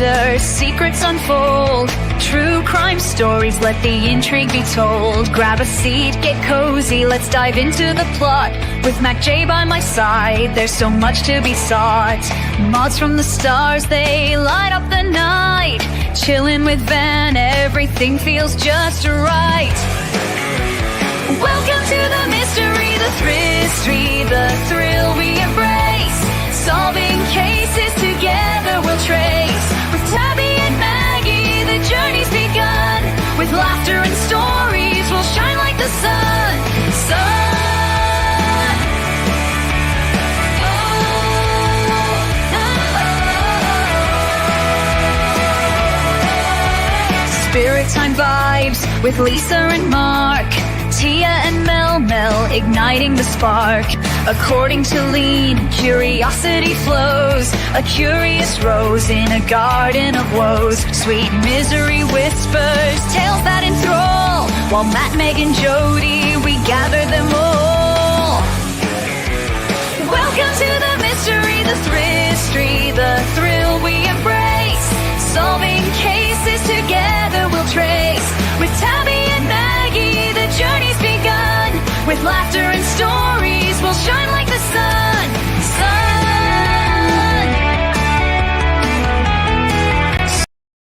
murder, secrets unfold. True crime stories, let the intrigue be told. Grab a seat, get cozy, let's dive into the plot. With Mac J by my side, there's so much to be sought. Mods from the stars, they light up the night. Chillin' with Van, everything feels just right. Welcome to the mystery, the thrill, the thrill we embrace. Solving cases together we'll trace. With Tabby and Maggie, the journey's begun. With laughter and stories, we'll shine like the sun. Spirit Time vibes with Lisa and Mark. Tia and Mel igniting the spark. According to Lean, curiosity flows. A curious rose in a garden of woes. Sweet misery whispers, tales that enthrall. While Matt, Meg and Jody, we gather them all. Welcome to the mystery, the thrill we embrace. Solving cases together we'll trace. With Tabby and Maggie, the journey's begun. With laughter and stories, we'll shine like the sun.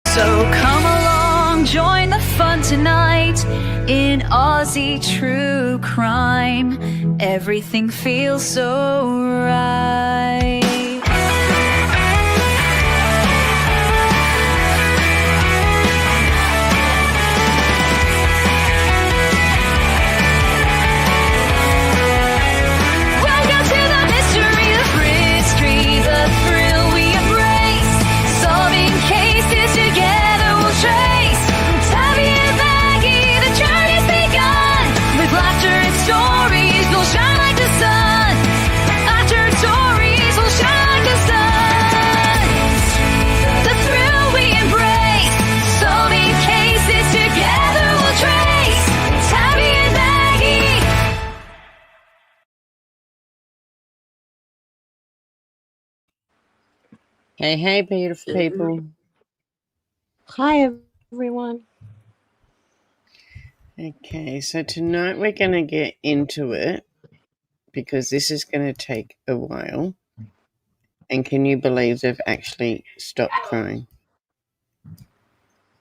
So come along, join the fun tonight. In Aussie true crime, everything feels so right. Hey, beautiful people. Hi, everyone. Okay, so tonight we're going to get into it because this is going to take a while. And can you believe they've actually stopped crying?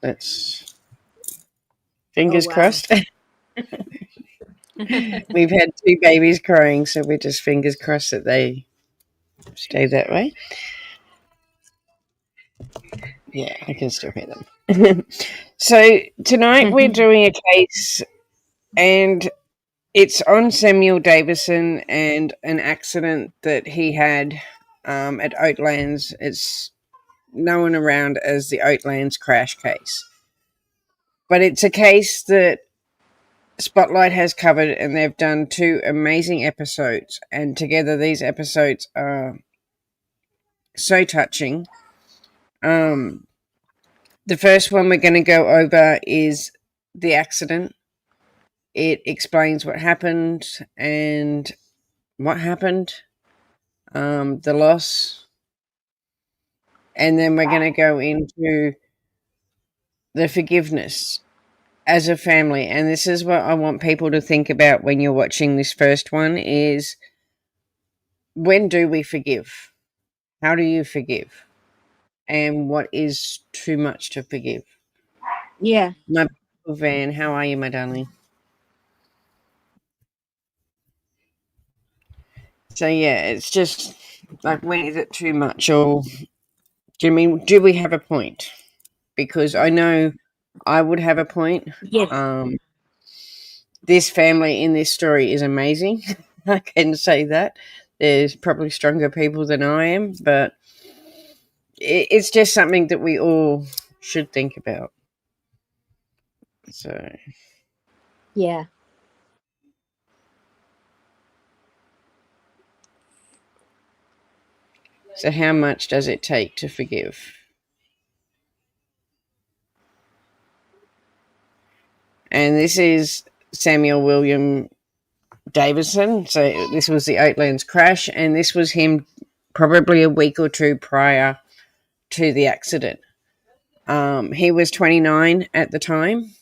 Let's... Fingers crossed. We've had 2 babies crying, so we're just fingers crossed that they stay that way. Yeah, I can still hear them. So tonight we're doing a case, and it's on Samuel Davison and an accident that he had at Oatlands. It's known around as the Oatlands crash case. But it's a case that Spotlight has covered, and they've done 2 amazing episodes. And together these episodes are so touching. The first one we're going to go over is the accident. It explains what happened and the loss. And then we're going to go into the forgiveness as a family. And this is what I want people to think about when you're watching this first one is, when do we forgive? How do you forgive? And what is too much to forgive? Yeah. My beautiful Van, how are you, my darling? So, yeah, it's just like, when is it too much? Or do we have a point? Because I know I would have a point. Yes. This family in this story is amazing. I can say that. There's probably stronger people than I am, but it's just something that we all should think about. So, yeah. So how much does it take to forgive? And this is Samuel William Davison. So this was the Oatlands crash, and this was him probably a week or 2 prior to the accident. He was 29 at the time,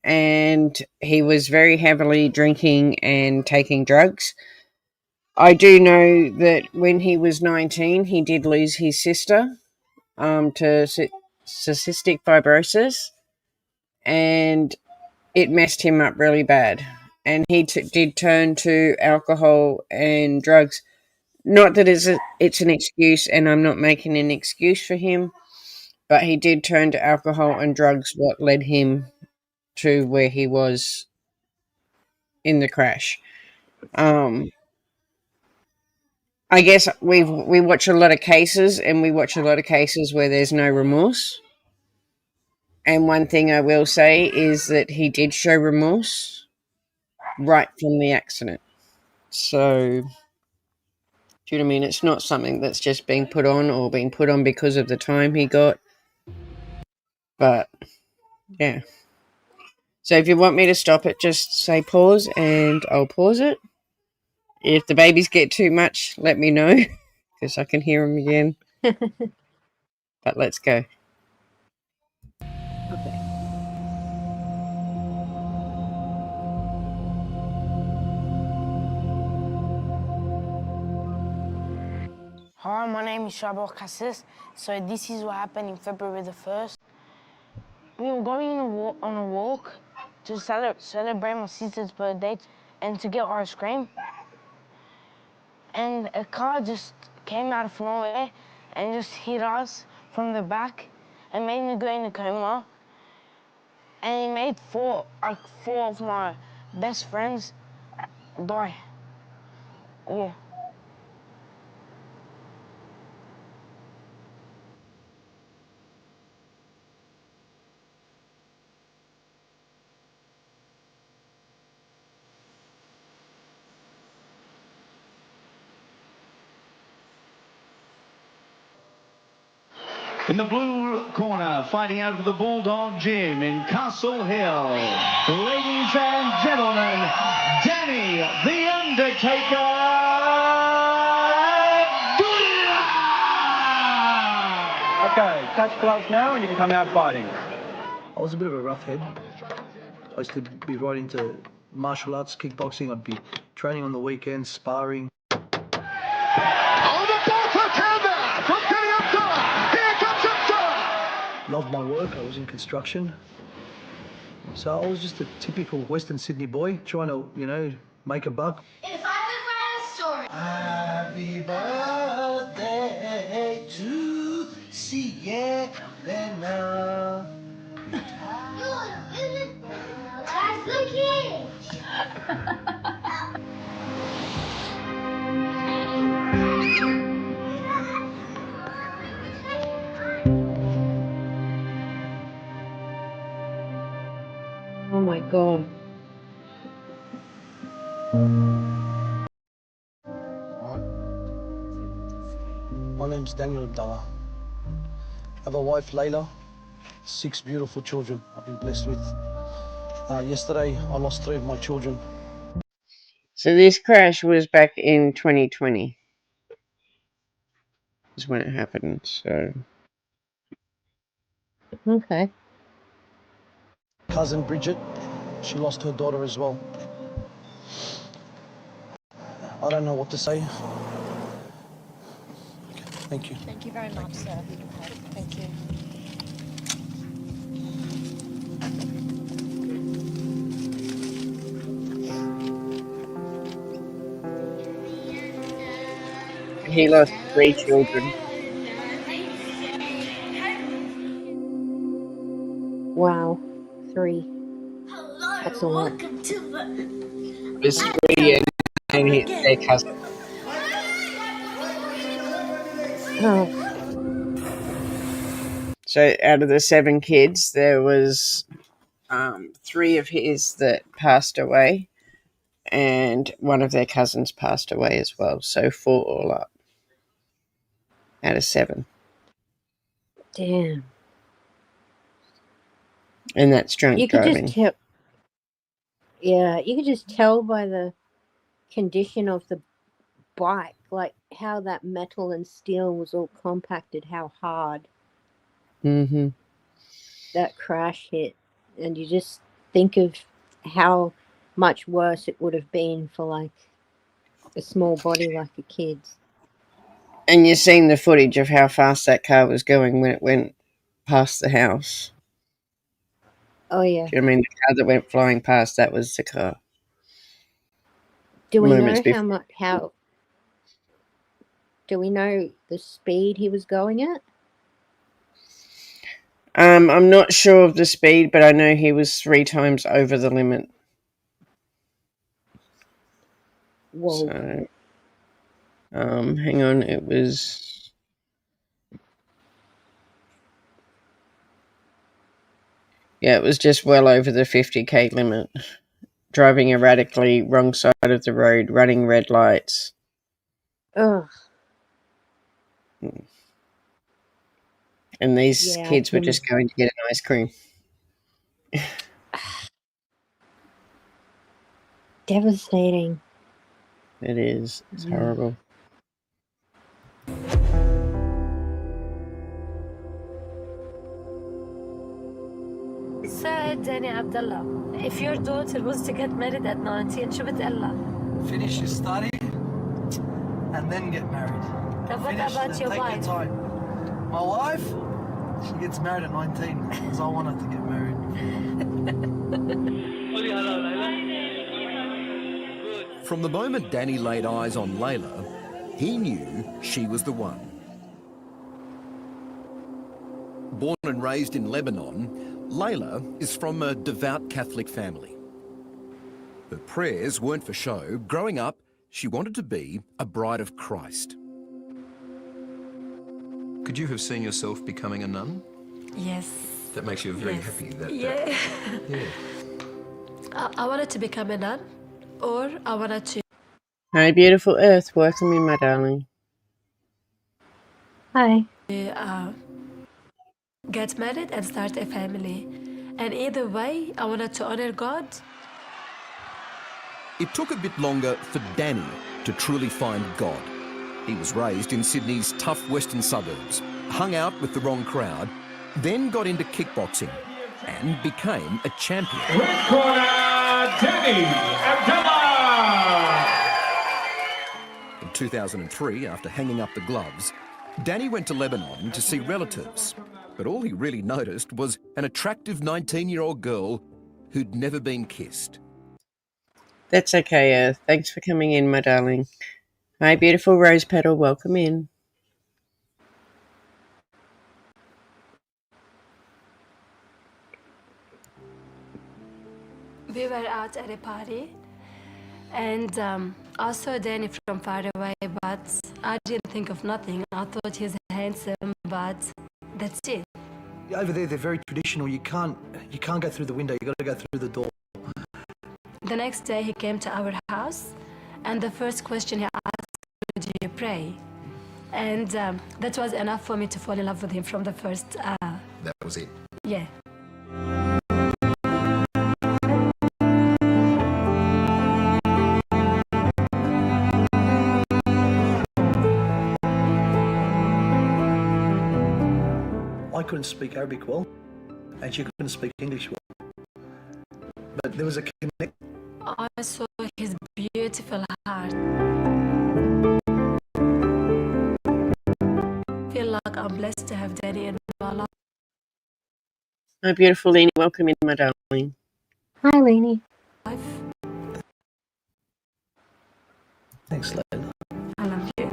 and he was very heavily drinking and taking drugs. I do know that when he was 19, he did lose his sister to cystic fibrosis, and it messed him up really bad. And he did turn to alcohol and drugs. Not that it's an excuse, and I'm not making an excuse for him, but he did turn to alcohol and drugs, what led him to where he was in the crash. I guess we watch a lot of cases, and we watch a lot of cases where there's no remorse. And one thing I will say is that he did show remorse right from the accident. So, do you know what I mean? It's not something that's just being put on or being put on because of the time he got. But, yeah. So if you want me to stop it, just say pause and I'll pause it. If the babies get too much, let me know because I can hear them again. But let's go. Okay. Hi, my name is Shabor Kassis. So this is what happened in February the 1st. We were going on a walk to celebrate my sister's birthday and to get ice cream. And a car just came out of nowhere and just hit us from the back and made me go in a coma. And it made four of my best friends die. Yeah. In the blue corner, fighting out for the Bulldog Gym in Castle Hill, ladies and gentlemen, Danny the Undertaker Abdullah! Okay, touch gloves now and you can come out fighting. I was a bit of a rough head. I used to be right into martial arts, kickboxing. I'd be training on the weekends, sparring. On the ball for Canada from Danny Abdullah. Here comes Abdullah. Loved my work. I was in construction. So I was just a typical Western Sydney boy trying to, make a buck. If I could write a story. Happy birthday to Sienna. That's the key. Oh my God. My name's Daniel Abdullah. I have a wife, Layla, 6 beautiful children I've been blessed with. Yesterday, I lost 3 of my children. So this crash was back in 2020 is when it happened. So Okay. Cousin Bridget, she lost her daughter as well. I don't know what to say. Okay, thank you. Thank you very much, sir. Thank you. he lost 3 children. Wow. 3. That's a lot. Welcome to the... It was 3 and their cousin. Oh, So out of the 7 kids, there was 3 of his that passed away, and one of their cousins passed away as well. So 4 all up out of 7, damn. and that's drunk You could driving. just tell. Yeah, you could just tell by the condition of the bike, like how that metal and steel was all compacted, how hard. Mm-hmm. that crash hit, and you just think of how much worse it would have been for like a small body like a kid's. And you're seeing the footage of how fast that car was going when it went past the house. Oh yeah. Do you know what I mean? The car that went flying past, that was the car. Do we Moments know before. do we know the speed he was going at? I'm not sure of the speed, but I know he was 3 times over the limit. Whoa. So, hang on, it was... Yeah, it was just well over the 50k limit. Driving erratically, wrong side of the road, running red lights. Ugh. And these Yeah, kids were just going to get an ice cream. devastating. It is. It's horrible. So, Danny Abdullah, if your daughter was to get married at 19, شو بتقلها? Finish your study and then get married. Then what Finish about and your take wife? your time. My wife, she gets married at 19 because I want her to get married. From the moment Danny laid eyes on Layla, he knew she was the one. Born and raised in Lebanon, Layla is from a devout Catholic family. Her prayers weren't for show. Growing up, she wanted to be a bride of Christ. Could you have seen yourself becoming a nun? Yes. That makes you very Yes. happy. Yeah. I wanted to become a nun, or I wanted to Hi, beautiful earth. Welcome in, my darling. Hi. get married and start a family. And either way, I wanted to honor God. It took a bit longer for Danny to truly find God. He was raised in Sydney's tough western suburbs, hung out with the wrong crowd, then got into kickboxing and became a champion. Red corner, Danny Abdullah! In 2003, after hanging up the gloves, Danny went to Lebanon to see relatives. But all he really noticed was an attractive 19-year-old girl who'd never been kissed. That's okay, Earth. Thanks for coming in, my darling. Hi, beautiful rose petal. Welcome in. We were out at a party, and I saw Danny from far away, but I didn't think of nothing. I thought he's handsome, but that's it. Over there, they're very traditional. You can't go through the window. You got to go through the door. The next day he came to our house, and the first question he asked, do you pray? And that was enough for me to fall in love with him from the first, That was it. yeah. I couldn't speak Arabic well, and she couldn't speak English well. But there was a connect. I saw his beautiful heart. I feel like I'm blessed to have Danny in my life. Hi, beautiful Leanie. Welcome in, my darling. Hi, Lainey. Thanks, Layla. I love you.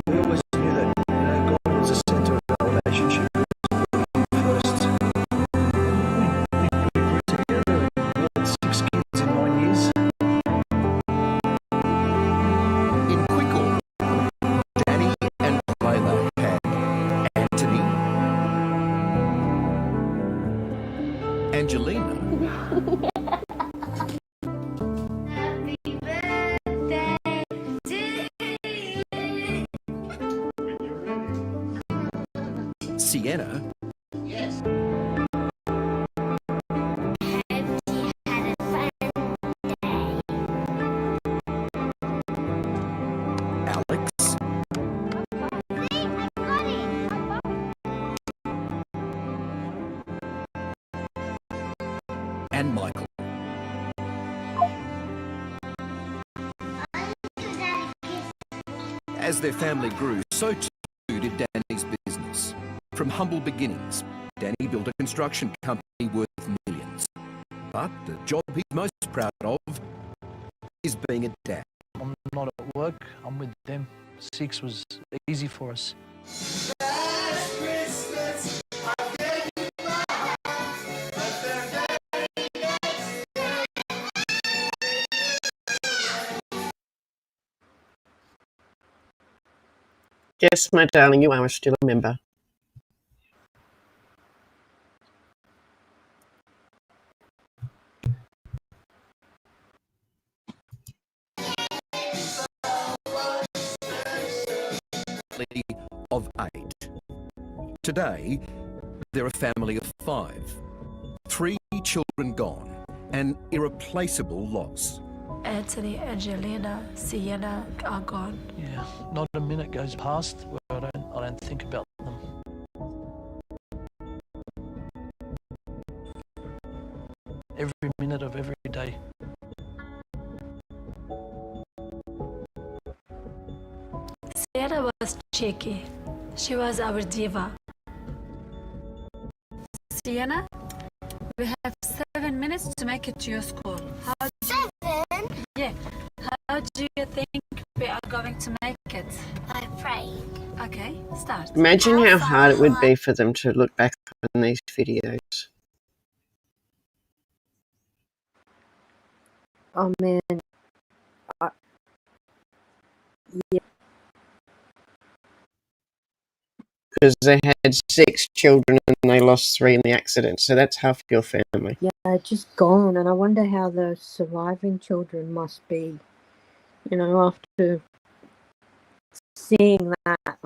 We always knew that God was the center of our relationship. First, we grew together. We had 6 kids in 9 years. In quick order, Danny and Layla had Anthony, Angelina, Sienna, and Michael. As their family grew, so too did Danny's business. From humble beginnings, Danny built a construction company worth millions. But the job he's most proud of is being a dad. I'm not at work, I'm with them. 6 was easy for us. Yes, my darling, you are still a member. Of 8. Today, they're a family of 5. 3 children gone, an irreplaceable loss. Anthony, Angelina, Sienna are gone. Yeah, not a minute goes past where I don't think about them. Every minute of every day. Sienna was cheeky. She was our diva. Sienna, we have 7 minutes to make it to your school. How 7? Yeah. How do you think we are going to make it? I'm praying. Okay, start. Imagine how hard it would be for them to look back on these videos. Oh man. Yeah. Because they had 6 children and they lost 3 in the accident. So that's half your family. Yeah, just gone. And I wonder how the surviving children must be, you know, after seeing that.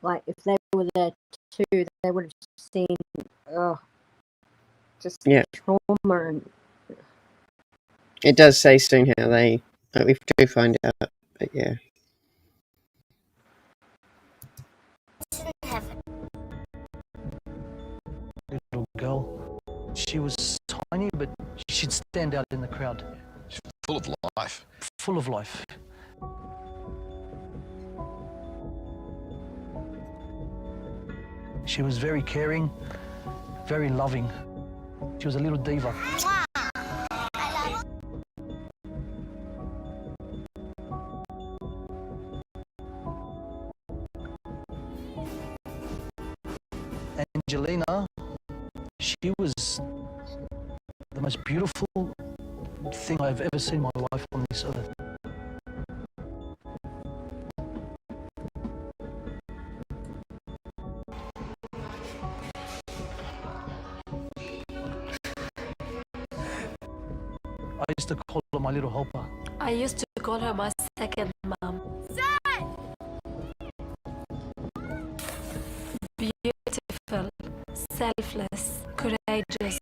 Like, if they were there too, they would have seen, just trauma. And It does say soon how they, we do find out, but yeah. Little girl. She was tiny, but she'd stand out in the crowd. Full of life. Full of life. She was very caring, very loving. She was a little diva. Angelina, she was the most beautiful thing I've ever seen in my life on this earth. I used to call her my little helper. I used to call her my second mom. Beautiful, selfless, courageous.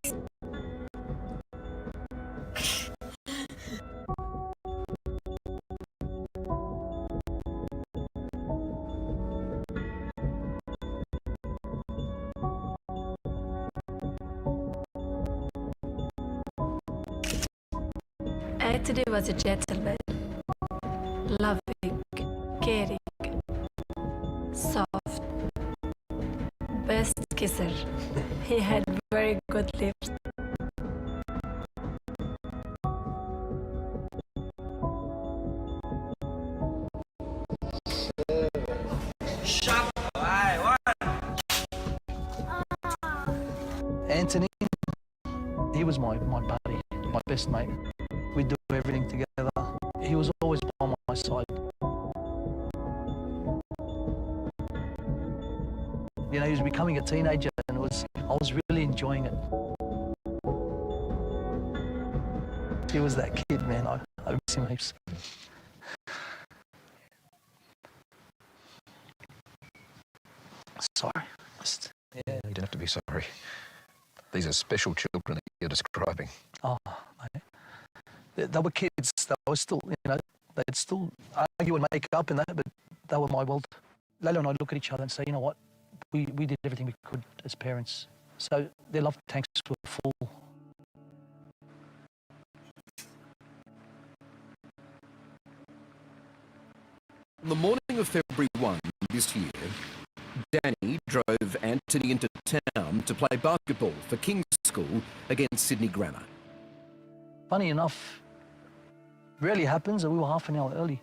Anthony was a gentleman, loving, caring, soft, best kisser. He had very good lips. Anthony, he was my buddy, my best mate. We'd do everything together. He was always by my side. You know, he was becoming a teenager, and I was really enjoying it. He was that kid, man. I miss him heaps. Sorry. Yeah, you don't have to be sorry. These are special children that you're describing. Oh, mate. They were kids. They were still, you know, they'd still argue and make up and that, but they were my world. Layla and I look at each other and say, you know what, we did everything we could as parents. So their love tanks were full. On the morning of February 1 this year, Danny drove Anthony into town to play basketball for King's School against Sydney Grammar. Funny enough, rarely happens that we were half an hour early.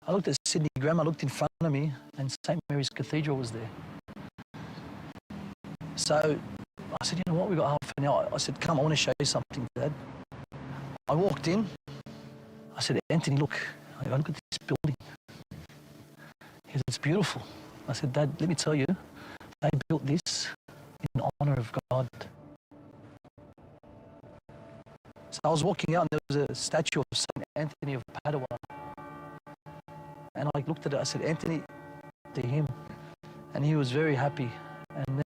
I looked at Sydney Grammar, I looked in front of me, and St. Mary's Cathedral was there. So I said, you know what, we got half an hour. I said, come, I want to show you something, Dad. I walked in. I said, Anthony, look at this building. He said, it's beautiful. I said, Dad, let me tell you, they built this in honour of God. So I was walking out and there was a statue of St. Anthony of Padua. And I looked at it, I said, Anthony, to him. And he was very happy. And then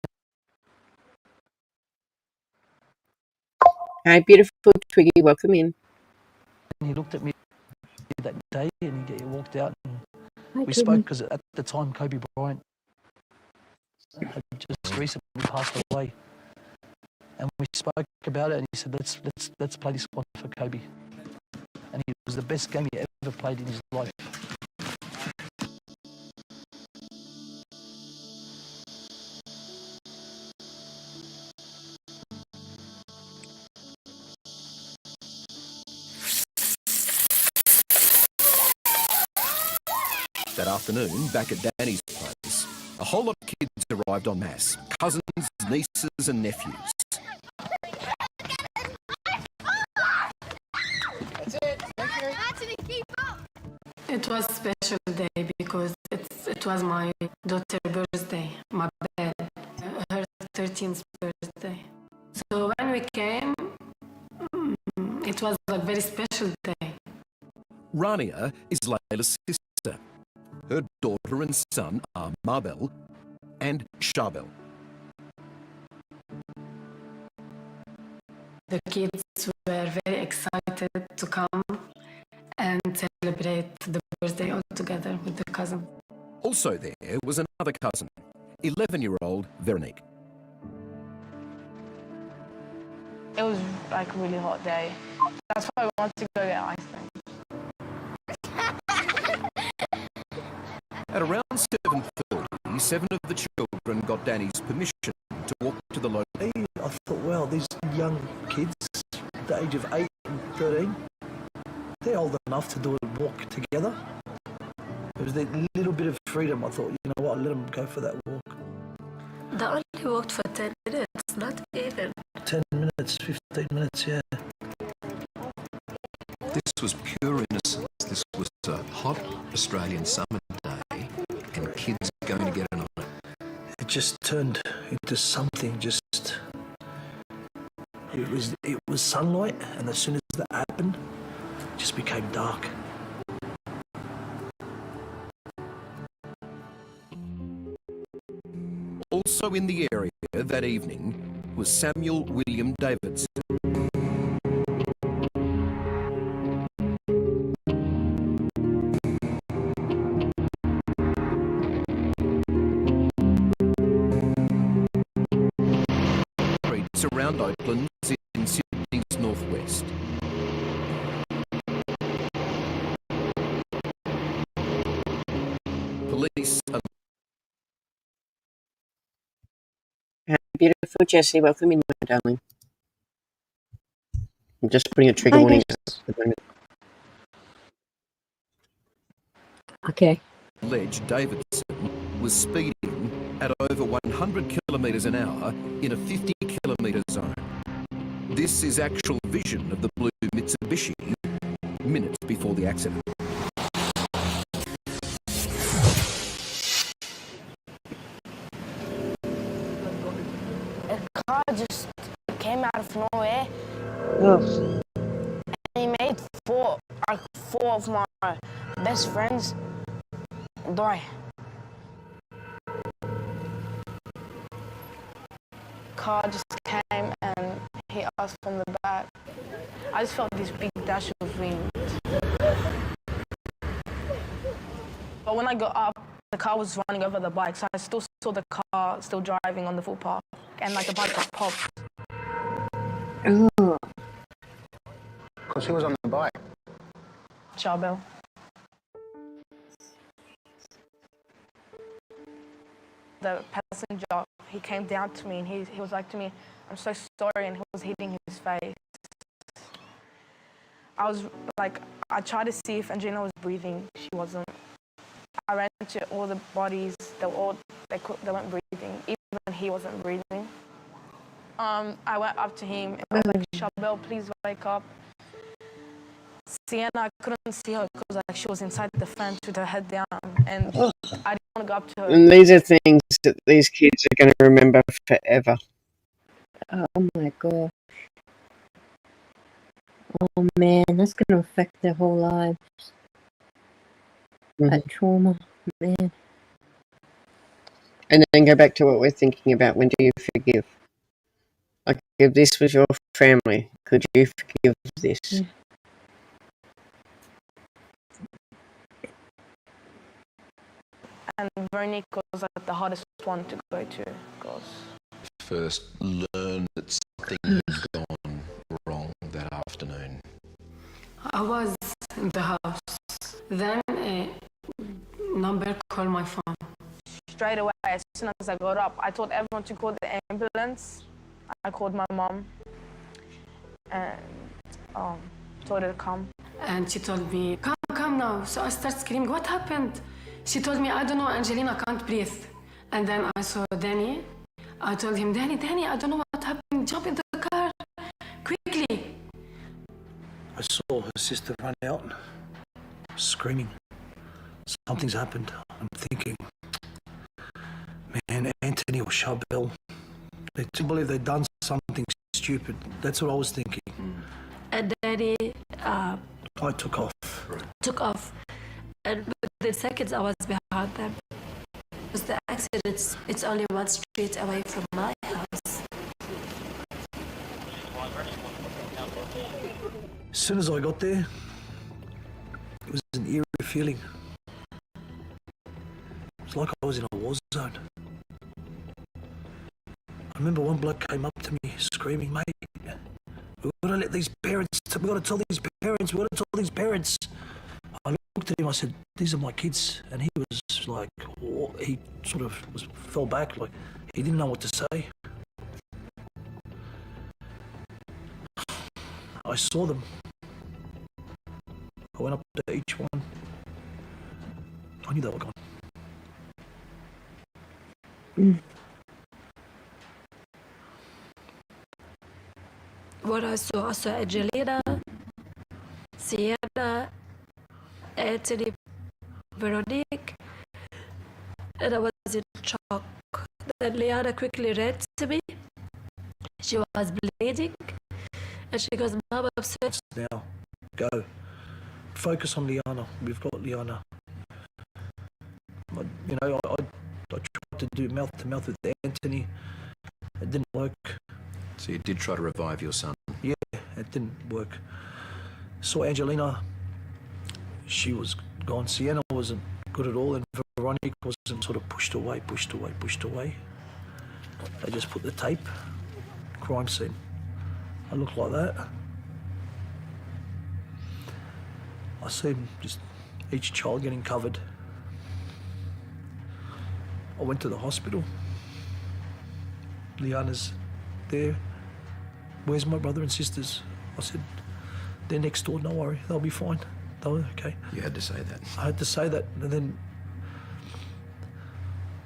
Hi, beautiful Twiggy, welcome in. he looked at me that day and he walked out and we Twiggy. spoke because at the time Kobe Bryant had just recently passed away. And we spoke about it and he said, let's play this one for Kobe. And it was the best game he ever played in his life. That afternoon, back at Danny's place, a whole lot of kids arrived en masse. Cousins, nieces and nephews. It was a special day because it was my daughter's birthday, my bed, her 13th birthday. So when we came, it was a very special day. Rania is Layla's sister. Her daughter and son are Marbel and Charbel. The kids were very excited to come and celebrate the birthday all together with the cousin. Also there was another cousin, 11-year-old Veronique. It was like a really hot day. That's why I wanted to go get ice cream. At around 7:30, 7 of the children got Danny's permission to walk to the local... I thought, well, these young kids, the age of 8 and 13, they're old enough to do a walk together. It was that little bit of freedom. I thought, you know what, let them go for that walk. They only walked for 10 minutes, not even. 10 minutes, 15 minutes, yeah. This was pure innocence. This was a hot Australian summer day and kids going to get on it. It just turned into something it was sunlight, and as soon as that happened, it just became dark. Also in the area that evening was Samuel William Davidson. Streets around Oakland in Sydney's northwest. Police are... Beautiful Jessie, welcome in, my darling. I'm just putting a trigger warning. Okay. Alleged Davidson was speeding at over 100 kilometres an hour in a 50 kilometre zone. This is actual vision of the blue Mitsubishi minutes before the accident. A car just came out of nowhere Oh, and he made four of my best friends die. Car just came and hit us from the back. I just felt this big dash of wind. But when I got up, the car was running over the bike, so I still saw the car still driving on the footpath, and like the bike got popped. Oh. Because who was on the bike? Charbel. the passenger, he came down to me and he was like to me, "I'm so sorry," and he was hitting his face. I was like, I tried to see if Angelina was breathing. She wasn't. I ran to all the bodies. They weren't breathing. Even he wasn't breathing. I went up to him and I was like, "Chabelle, please wake up." Sienna, I couldn't see her because like she was inside the fence with her head down, and I didn't want to go up to her. And these are things that these kids are going to remember forever. Oh my god. Oh man, that's going to affect their whole lives. That trauma, man. And then go back to what we're thinking about. When do you forgive? Like, if this was your family, could you forgive this? Yeah. And Veronique was like the hardest one to go to. Because First, learn that something had gone wrong that afternoon. I was in the house. Then a number called my phone. straight away, as soon as I got up, I told everyone to call the ambulance. I called my mom and told her to come. And she told me, come now. So I started screaming, what happened? She told me, I don't know, Angelina can't breathe. And then I saw Danny. I told him, Danny, I don't know what happened. Jump in the car, quickly. I saw her sister run out, screaming. Something's happened. I'm thinking, man, Anthony or Chabelle, they believe they've done something stupid. That's what I was thinking. And Daddy I took off. And within seconds I was behind them. Because the accident, it's only one street away from my house. As soon as I got there, it was an eerie feeling. It's like I was in a war zone. I remember one bloke came up to me screaming, mate, we've got to let these parents, we've got to tell these parents. I looked at him, I said, these are my kids. And he was like, he sort of fell back, like he didn't know what to say. I saw them. I went up to each one. I knew they were gone. What I saw Angelina, Sienna, Anthony, Veronique, and I was in shock. Then Liana quickly ran to me. She was bleeding, and she goes, Mom, I'm so... Now, go. Focus on Liana. We've got Liana. You know, I tried to do mouth to mouth with Anthony. It didn't work. So you did try to revive your son? Yeah, it didn't work. Saw Angelina. She was gone. Sienna wasn't good at all, and Veronique wasn't sort of pushed away. They just put the tape. Crime scene. I looked like that. I seen just each child getting covered. I went to the hospital. Liana's there. Where's my brother and sisters? I said, they're next door, don't worry, they'll be fine. They were okay. You had to say that. I had to say that, and then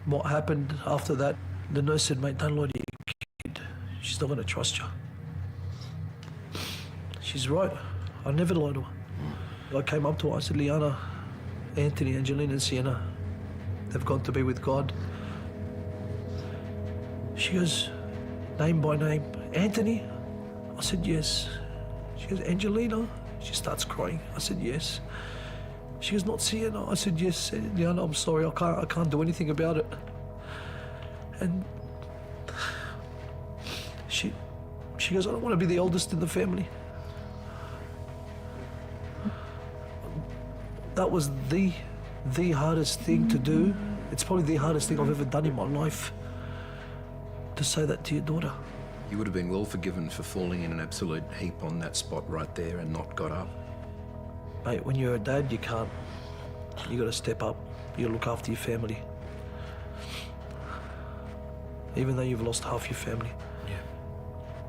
what happened after that, the nurse said, mate, don't lie to your kid. She's not going to trust you. She's right. I never lied to her. I came up to her, I said, Liana, Anthony, Angelina and Sienna, they've gone to be with God. She goes, name by name, Anthony? I said, yes. She goes, Angelina? She starts crying. I said, yes. She goes, not Sienna? I said, yes. Liana, I'm sorry, I can't do anything about it. And she goes, I don't want to be the oldest in the family. That was the hardest thing to do. It's probably the hardest thing I've ever done in my life, to say that to your daughter. You would have been well forgiven for falling in an absolute heap on that spot right there and not got up. Mate, when you're a dad, you can't. You got to step up. You got to look after your family. Even though you've lost half your family. Yeah.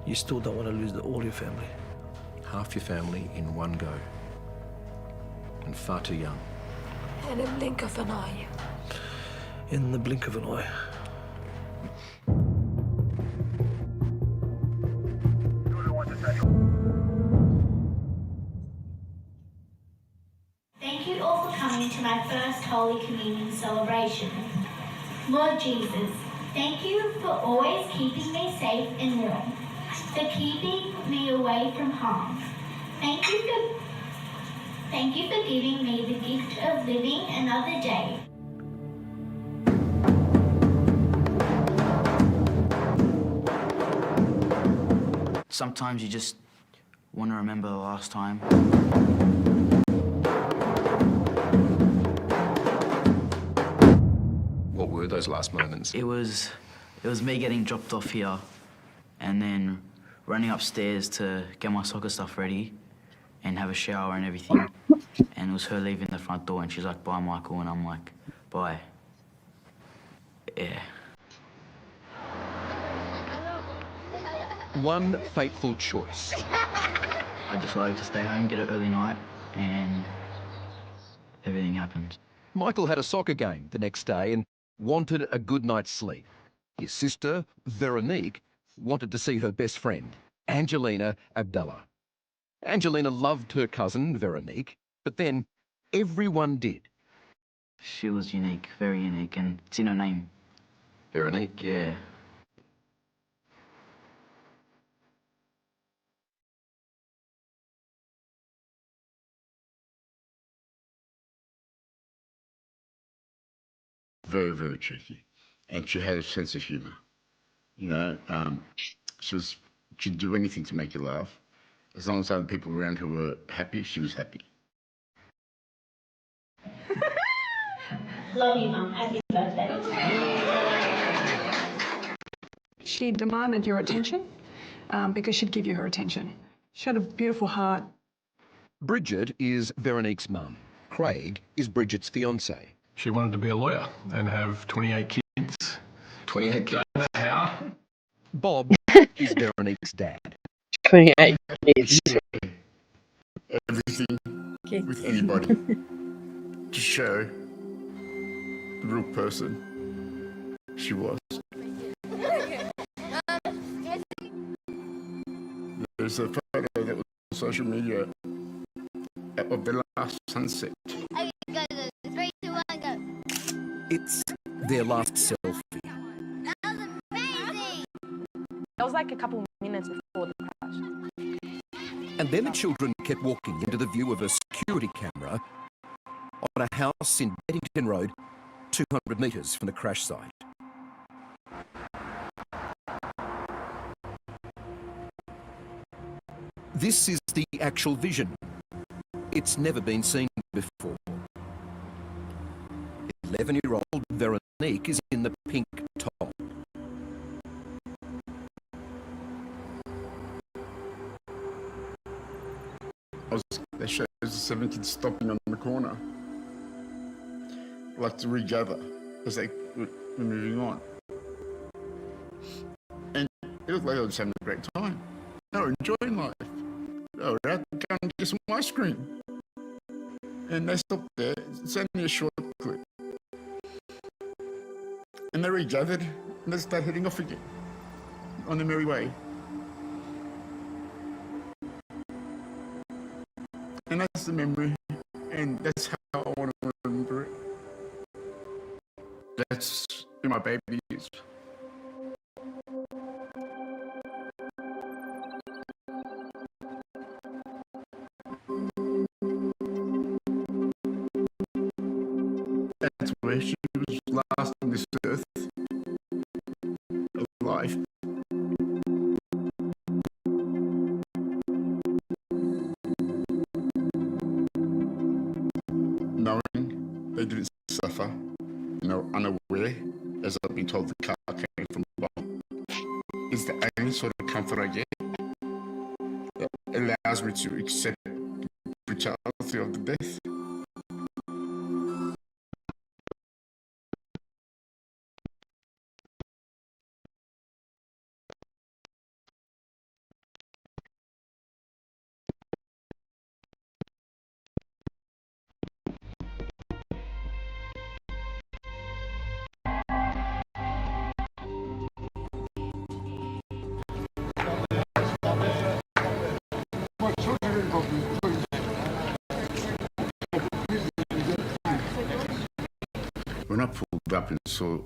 You still don't want to lose all your family. Half your family in one go. And far too young. In a blink of an eye. In the blink of an eye. Thank you all for coming to my first Holy Communion celebration. Lord Jesus, thank you for always keeping me safe and warm, for keeping me away from harm. Thank you for giving me the gift of living another day. Sometimes you just want to remember the last time. What were those last moments? It was me getting dropped off here and then running upstairs to get my soccer stuff ready and have a shower and everything. And it was her leaving the front door and she's like, bye, Michael. And I'm like, bye. Yeah. One fateful choice. I decided to stay home, get an early night, and everything happened. Michael had a soccer game the next day and wanted a good night's sleep. His sister, Veronique, wanted to see her best friend, Angelina Abdullah. Angelina loved her cousin, Veronique, but then everyone did. She was unique, very unique, and it's in her name. Veronique? Yeah. Very, very cheeky. And she had a sense of humour. You know, she'd do anything to make you laugh. As long as other people around her were happy, she was happy. Love you, Mum. Happy birthday. She demanded your attention because she'd give you her attention. She had a beautiful heart. Bridget is Veronique's mum. Craig is Bridget's fiancé. She wanted to be a lawyer and have 28 kids. 28 kids? Don't know how. Bob is Veronique's dad. 28 kids. Everything with anybody to show the real person she was. There's a photo that was on social media of the last sunset. Okay, go. 3, 2, 1, go. It's their last selfie. That was amazing. That was like a couple minutes before the crash. And then the children kept walking into the view of a security camera on a house in Beddington Road, 200 metres from the crash site. This is the actual vision. It's never been seen before. 11-year-old Veronique is in the pink top. They showed the 7 kids stopping on the corner, like to regather as they were moving on. And it looked like they were just having a great time. They were enjoying life. They were out going to get some ice cream. And they stopped there. It's only a short clip. And they regathered and they started heading off again on their merry way. And that's the memory, and that's how I want to remember it. That's who my baby is. That's where she was last on this earth, alive. Knowing they didn't suffer and they were unaware, as I've been told the car came from bomb, is the only sort of comfort I get that allows me to accept the brutality of the death. when I pulled up and saw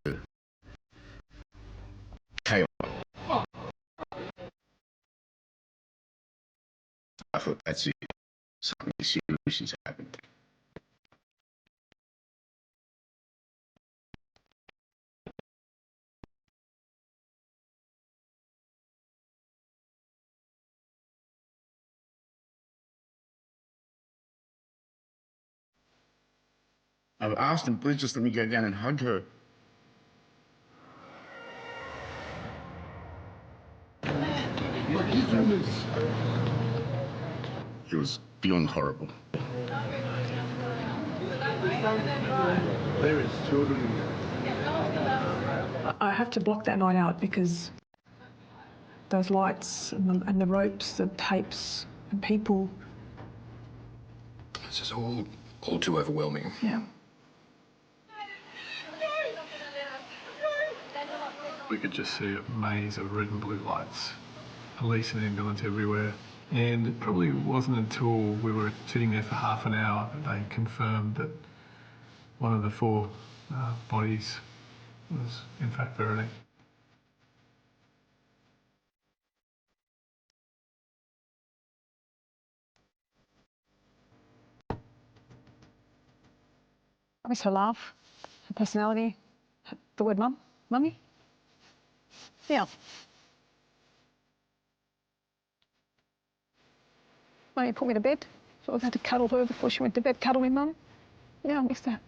the chaos, I thought, that's it. Something serious has happened. I've asked him, please just let me go down and hug her. It was beyond horrible. There is children in there. I have to block that night out because those lights and the ropes, the tapes and people. This is all too overwhelming. Yeah. We could just see a maze of red and blue lights, police and ambulance everywhere. And it probably wasn't until we were sitting there for half an hour that they confirmed that one of the 4 bodies was in fact Veronique. I miss her laugh, her personality, the word mum, mummy. Yeah. Mummy put me to bed, so I had to cuddle her before she went to bed. Cuddle me, mum. Yeah, I miss that.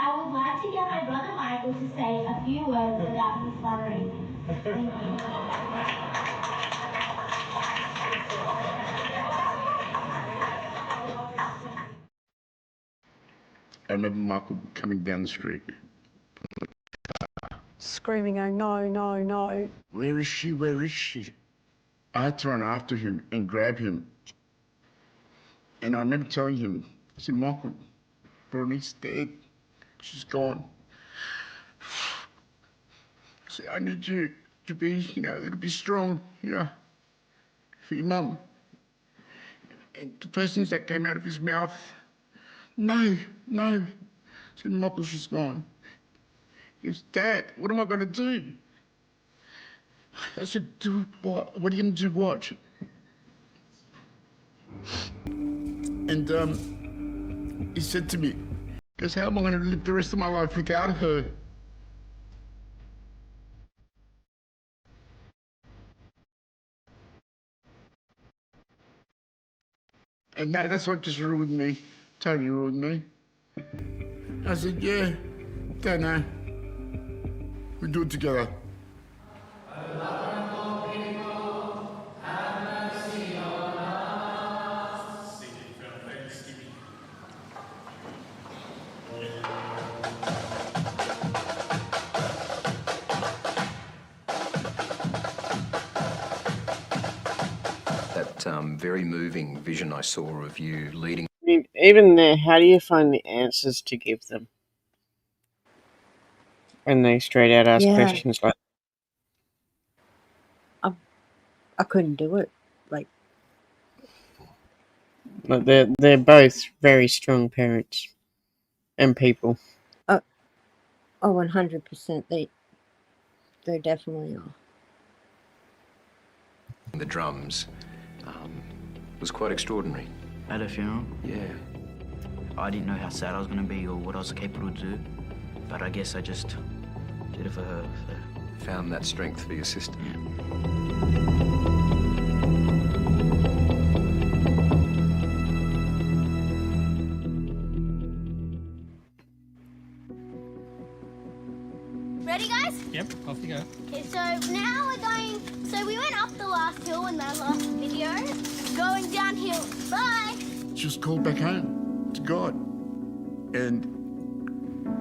I would like to get my brother Michael to say a few words without me fluttering him. Thank you. I remember Michael coming down the street. Screaming, going, no, no, no. Where is she? Where is she? I had to run after him and grab him. And I remember telling him, I said, Michael, Veronique's dead. She's gone. I said, I need you to be, to be strong, for your mum. And the first things that came out of his mouth, no, no. I said, Michael, she's gone. He goes, Dad, what am I going to do? I said, do what? What are you going to do what? And he said to me, he goes, how am I going to live the rest of my life without her? And that's what just ruined me, totally ruined me. I said, yeah, don't know. We do it together. Very moving vision I saw of you leading. I mean, even there, how do you find the answers to give them? When they straight out ask questions like I couldn't do it. Like they're both very strong parents and people. Oh, 100%. They definitely are. The drums was quite extraordinary. At a funeral? Yeah. I didn't know how sad I was going to be or what I was capable to do, but I guess I just did it for her. So. Found that strength for your sister. Yeah. in my last video. Going downhill. Bye. She was called back home to God. And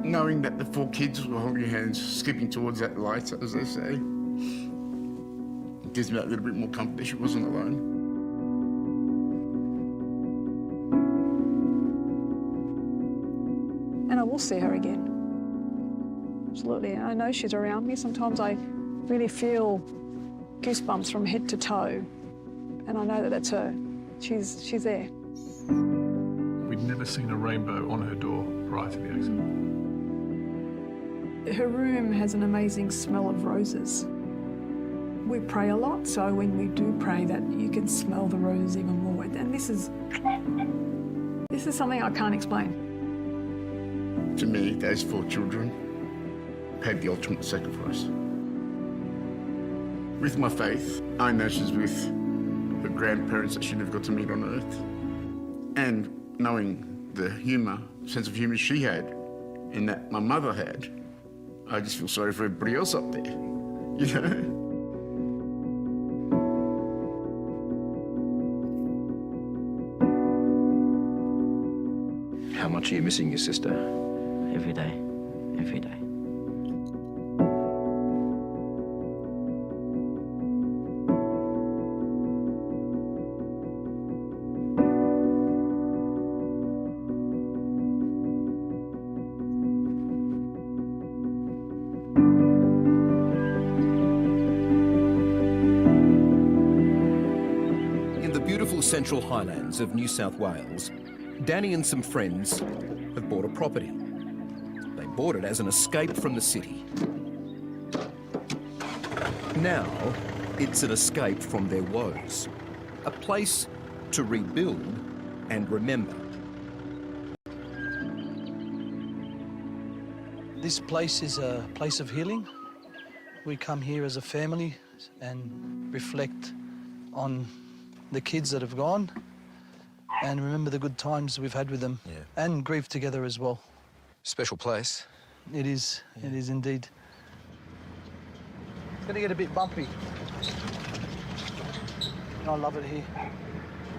knowing that the 4 kids were holding hands, skipping towards that light, as they say, it gives me that little bit more comfort that she wasn't alone. And I will see her again. Absolutely. And I know she's around me. Sometimes I really feel goosebumps from head to toe. And I know that that's her. She's there. We'd never seen a rainbow on her door prior to the accident. Her room has an amazing smell of roses. We pray a lot, so when we do pray, that you can smell the roses even more. And this is something I can't explain. To me, those 4 children paid the ultimate sacrifice. With my faith, I know she's with her grandparents that she never got to meet on earth. And knowing the sense of humour she had and that my mother had, I just feel sorry for everybody else up there, you know? How much are you missing your sister? Every day. Every day. In the beautiful Central Highlands of New South Wales, Danny and some friends have bought a property. They bought it as an escape from the city. Now, it's an escape from their woes. A place to rebuild and remember. This place is a place of healing. We come here as a family and reflect on the kids that have gone and remember the good times we've had with them and grieve together as well. Special place. It is. It is indeed. It's going to get a bit bumpy. I love it here.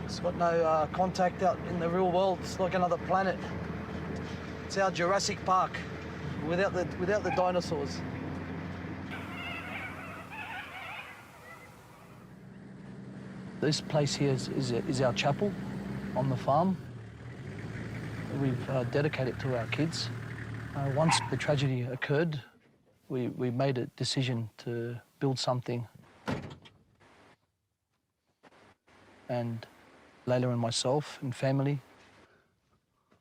It's got no contact out in the real world. It's like another planet. It's our Jurassic Park without the dinosaurs. This place here is our chapel on the farm. We've dedicated it to our kids. Once the tragedy occurred, we made a decision to build something. And Layla and myself and family,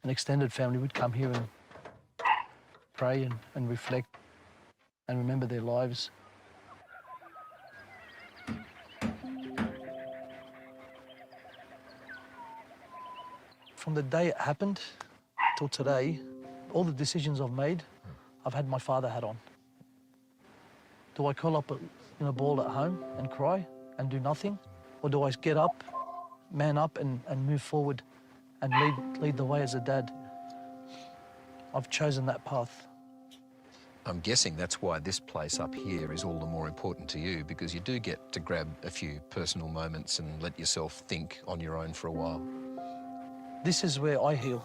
an extended family, would come here and pray and reflect and remember their lives. From the day it happened till today, all the decisions I've made, I've had my father hat on. Do I curl up in a ball at home and cry and do nothing? Or do I get up, man up and move forward and lead the way as a dad? I've chosen that path. I'm guessing that's why this place up here is all the more important to you, because you do get to grab a few personal moments and let yourself think on your own for a while. This is where I heal.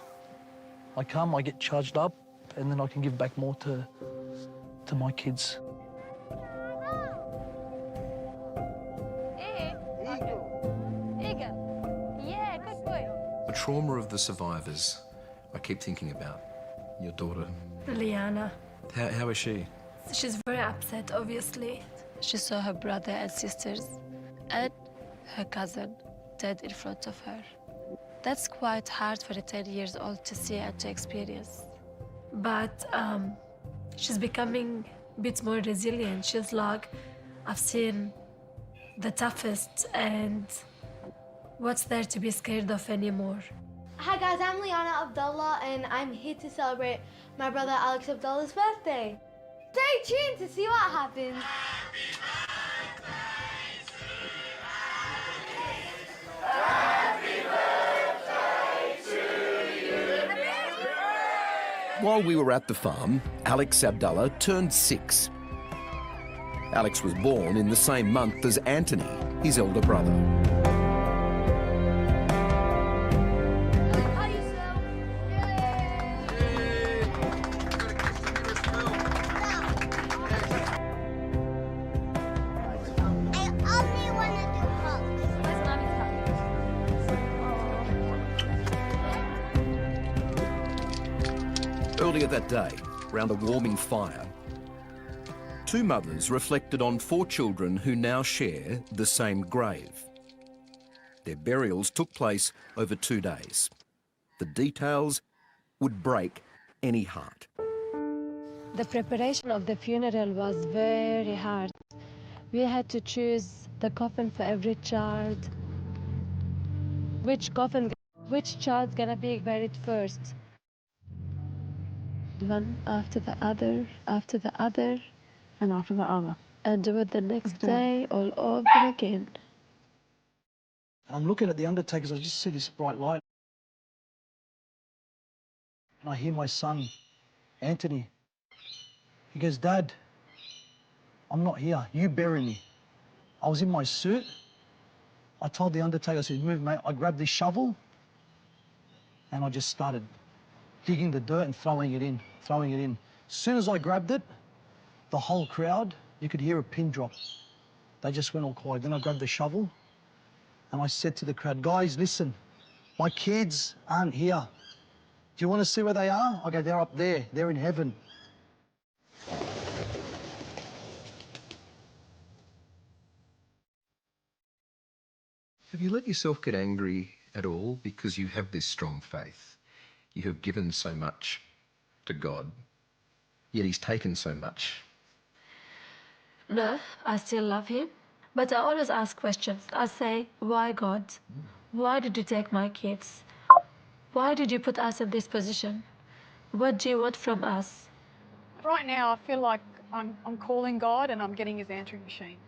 I come, I get charged up, and then I can give back more to my kids. The trauma of the survivors, I keep thinking about. Your daughter. Liana. How is she? She's very upset, obviously. She saw her brother and sisters and her cousin dead in front of her. That's quite hard for a 10 years old to see and to experience. But she's becoming a bit more resilient. She's like, I've seen the toughest, and what's there to be scared of anymore? Hi guys, I'm Liana Abdullah and I'm here to celebrate my brother Alex Abdullah's birthday. Stay tuned to see what happens. While we were at the farm, Alex Abdullah turned 6. Alex was born in the same month as Anthony, his elder brother. Earlier that day, round a warming fire, two mothers reflected on 4 children who now share the same grave. Their burials took place over 2 days. The details would break any heart. The preparation of the funeral was very hard. We had to choose the coffin for every child. Which child's gonna be buried first? One after the other, after the other. And after the other. And do it the next day all over again. I'm looking at the undertakers, I just see this bright light. And I hear my son, Anthony. He goes, "Dad, I'm not here, you bury me." I was in my suit. I told the undertaker, I said, "Move, mate." I grabbed this shovel and I just started digging the dirt and throwing it in. As soon as I grabbed it, the whole crowd, you could hear a pin drop. They just went all quiet. Then I grabbed the shovel and I said to the crowd, "Guys, listen, my kids aren't here. Do you want to see where they are?" I go, "They're up there, they're in heaven." Have you let yourself get angry at all because you have this strong faith? You have given so much to God, yet he's taken so much. No, I still love him. But I always ask questions. I say, why God? Why did you take my kids? Why did you put us in this position? What do you want from us? Right now, I feel like I'm calling God and I'm getting his answering machine.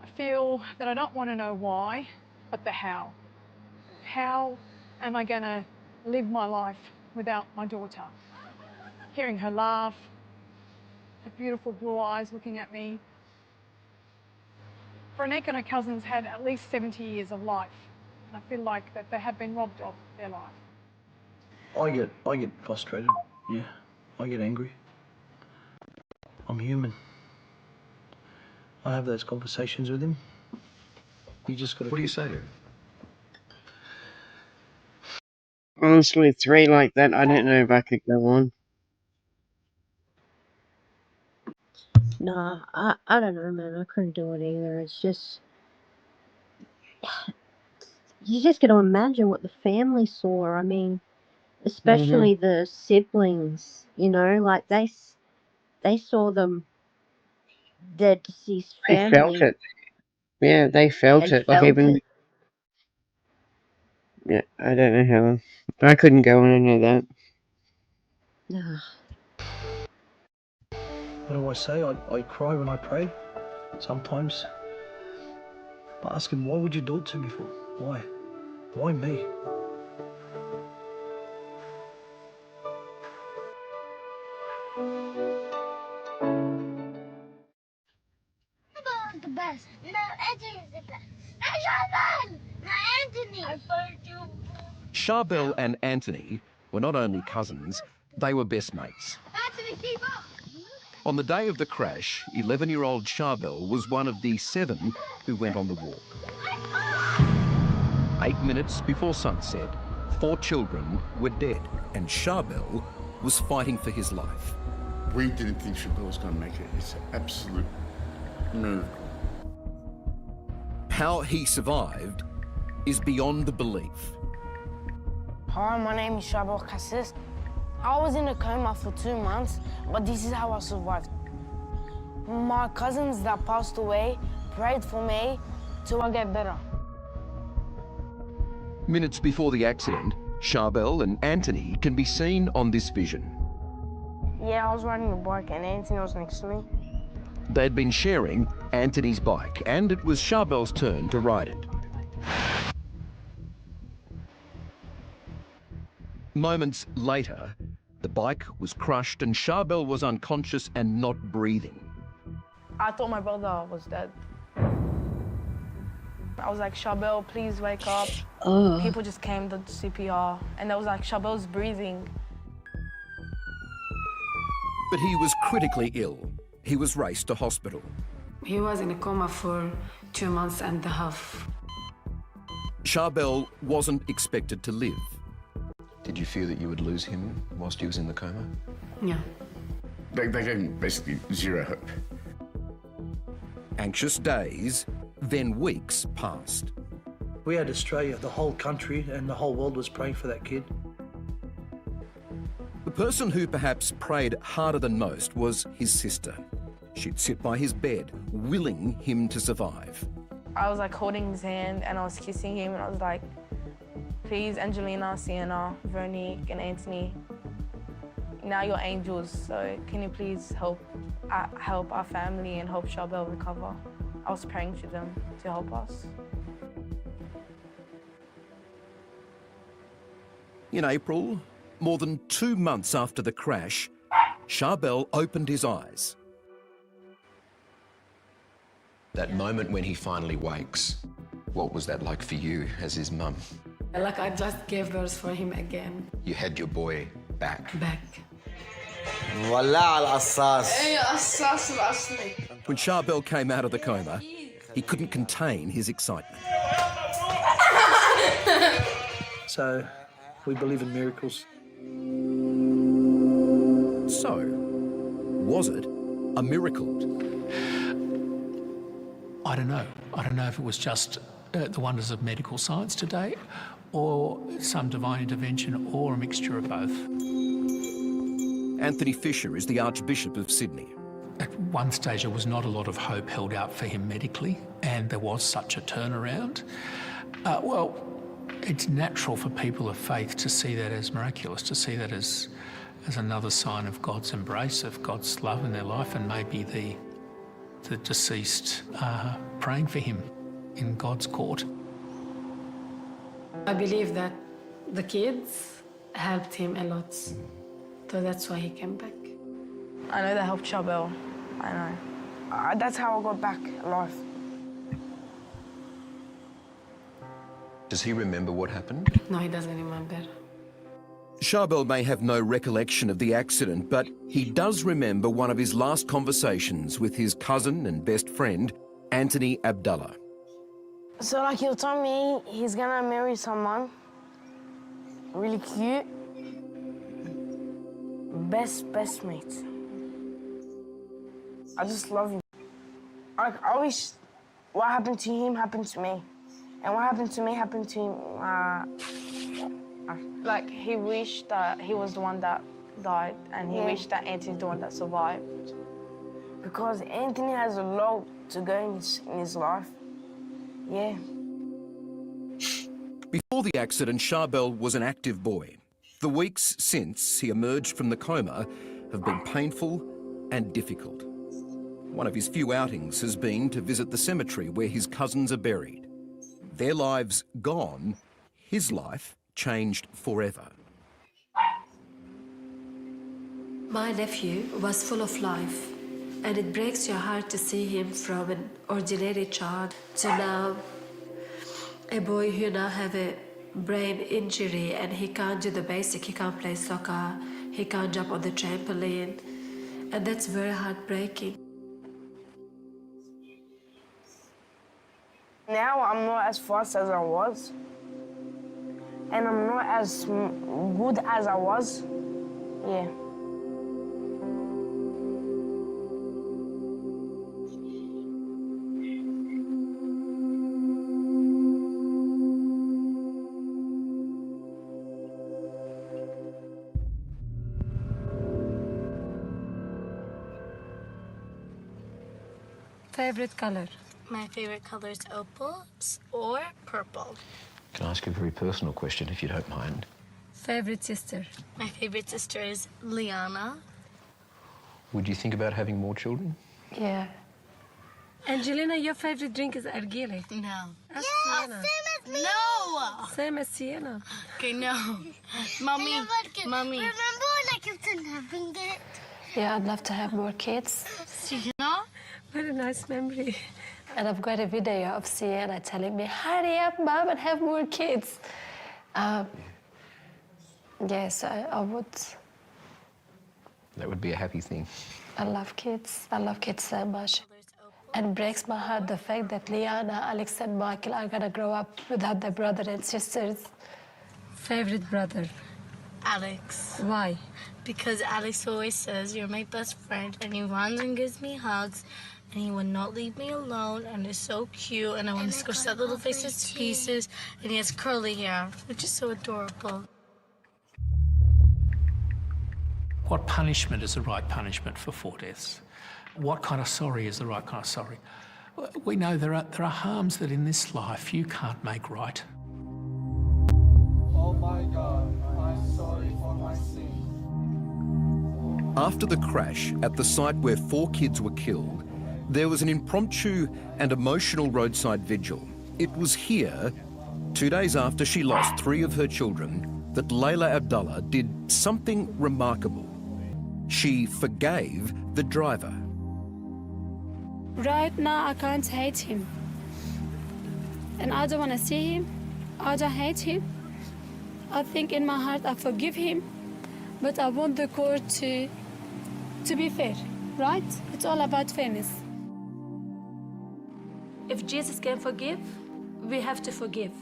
I feel that I don't want to know why, but the how. How am I going to live my life without my daughter? Hearing her laugh, her beautiful blue eyes looking at me. Veronique and her cousins had at least 70 years of life. And I feel like that they have been robbed of their life. I get frustrated, yeah. I get angry. I'm human. I have those conversations with him. You just got to... What do you say to him? Honestly, 3 like that, I don't know if I could go on. No, I don't know, man. I couldn't do it either. It's just, you just got to imagine what the family saw. I mean, especially the siblings, you know, like they saw them, their deceased They felt family, it. Yeah, they felt and it. Like felt even, it. yeah, I don't know how. I couldn't go on any of that. What do I say? I cry when I pray, sometimes. I ask him, why would you do it to me for? Why? Why me? The best. No, Anthony's the best. No, Jonathan! No, Anthony! I told you. Charbel and Anthony were not only cousins, they were best mates. Anthony, keep up! On the day of the crash, 11-year-old Charbel was one of the 7 who went on the walk. 8 minutes before sunset, 4 children were dead, and Charbel was fighting for his life. We didn't think Charbel was going to make it. It's an absolute miracle. How he survived is beyond belief. Hi, my name is Shabal Kassis. I was in a coma for 2 months, but this is how I survived. My cousins that passed away prayed for me till I get better. Minutes before the accident, Charbel and Anthony can be seen on this vision. Yeah, I was riding a bike and Anthony was next to me. They'd been sharing Anthony's bike, and it was Charbel's turn to ride it. Moments later, the bike was crushed and Charbel was unconscious and not breathing. I thought my brother was dead. I was like, Charbel, please wake up. Oh. People just came to CPR, and there was like, Charbel's breathing. But he was critically ill. He was raced to hospital. He was in a coma for 2 months and a half. Charbel wasn't expected to live. Did you fear that you would lose him whilst he was in the coma? Yeah. They gave him basically zero hope. Anxious days, then weeks passed. We had Australia, the whole country and the whole world was praying for that kid. The person who perhaps prayed harder than most was his sister. She'd sit by his bed, willing him to survive. I was like holding his hand and I was kissing him and I was like, please, Angelina, Sienna, Veronique and Anthony, now you're angels, so can you please help our family and help Charbel recover? I was praying to them to help us. In April, more than 2 months after the crash, Charbel opened his eyes. That moment when he finally wakes, what was that like for you as his mum? Like I just gave birth for him again. You had your boy back. Back. When Charbel came out of the coma, he couldn't contain his excitement. So we believe in miracles. So, was it a miracle? I don't know. I don't know if it was just the wonders of medical science today or some divine intervention or a mixture of both. Anthony Fisher is the Archbishop of Sydney. At one stage, there was not a lot of hope held out for him medically, and there was such a turnaround. Well, it's natural for people of faith to see that as miraculous, to see that as another sign of God's embrace, of God's love in their life, and maybe the deceased praying for him in God's court. I believe that the kids helped him a lot, so that's why he came back. I know they helped Charbel. I know. That's how I got back alive. Does he remember what happened? No, he doesn't remember. Charbel may have no recollection of the accident, but he does remember one of his last conversations with his cousin and best friend, Anthony Abdullah. So like he'll tell me he's gonna marry someone really cute. Best mates. I just love him. I wish what happened to him happened to me. And what happened to me happened to him. Like he wished that he was the one that died and he wished that Anthony's the one that survived. Because Anthony has a lot to go in his life. Yeah. Before the accident, Charbel was an active boy. The weeks since he emerged from the coma have been painful and difficult. One of his few outings has been to visit the cemetery where his cousins are buried. Their lives gone, his life changed forever. My nephew was full of life, and it breaks your heart to see him from an ordinary child to now a boy who now have a brain injury and he can't do the basic, he can't play soccer, he can't jump on the trampoline, and that's very heartbreaking. Now I'm not as fast as I was. And I'm not as good as I was. Yeah. Favorite color? My favorite color is opal or purple. Can I ask you a very personal question, if you don't mind? Favorite sister? My favorite sister is Liana. Would you think about having more children? Yeah. Angelina, your favorite drink is Argile. No. Ask Sienna. Same as me. No. Same as Sienna. Okay, no. Mommy. Mommy. Remember when I kept on having it? Yeah, I'd love to have more kids. Sienna? What a nice memory. And I've got a video of Sienna telling me, hurry up, Mom, and have more kids. Yes, I would. That would be a happy thing. I love kids. I love kids so much. And breaks my heart the fact that Liana, Alex, and Michael are gonna grow up without their brother and sisters. Favorite brother? Alex. Why? Because Alex always says, you're my best friend, and he runs and gives me hugs, and he will not leave me alone, and is so cute, and I want to squish that little face to pieces, and he has curly hair, which is so adorable. What punishment is the right punishment for 4 deaths? What kind of sorry is the right kind of sorry? We know there are harms that in this life you can't make right. Oh my God, I'm sorry for my sin. After the crash at the site where 4 kids were killed, there was an impromptu and emotional roadside vigil. It was here, 2 days after she lost 3 of her children, that Layla Abdullah did something remarkable. She forgave the driver. Right now, I can't hate him. And I don't want to see him. I don't hate him. I think in my heart I forgive him. But I want the court to be fair, right? It's all about fairness. If Jesus can forgive, we have to forgive.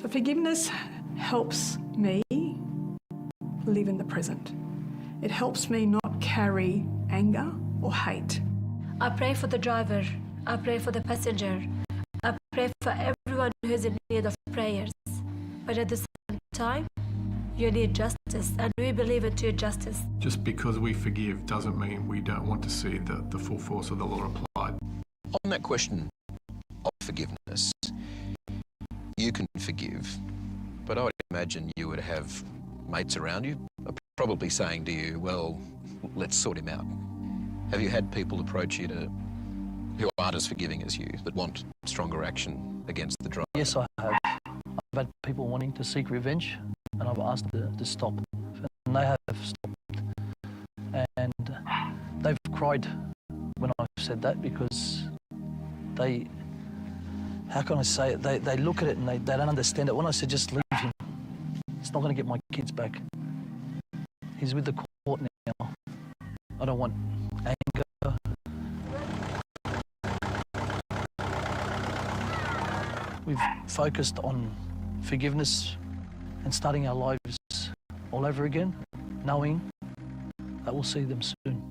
So forgiveness helps me live in the present. It helps me not carry anger or hate. I pray for the driver. I pray for the passenger. I pray for everyone who is in need of prayers. But at the same time, you need justice, and we believe in your justice. Just because we forgive doesn't mean we don't want to see the full force of the law applied. On that question of forgiveness, you can forgive, but I would imagine you would have mates around you probably saying to you, well, let's sort him out. Have you had people approach you who aren't as forgiving as you, that want stronger action against the driver? Yes, I have. I've had people wanting to seek revenge, and I've asked to stop, and they have stopped. And they've cried when I've said that, because they, how can I say it, they look at it and they don't understand it. When I said just leave him, it's not going to get my kids back. He's with the court now. I don't want anger. We've focused on forgiveness and starting our lives all over again, knowing that we'll see them soon.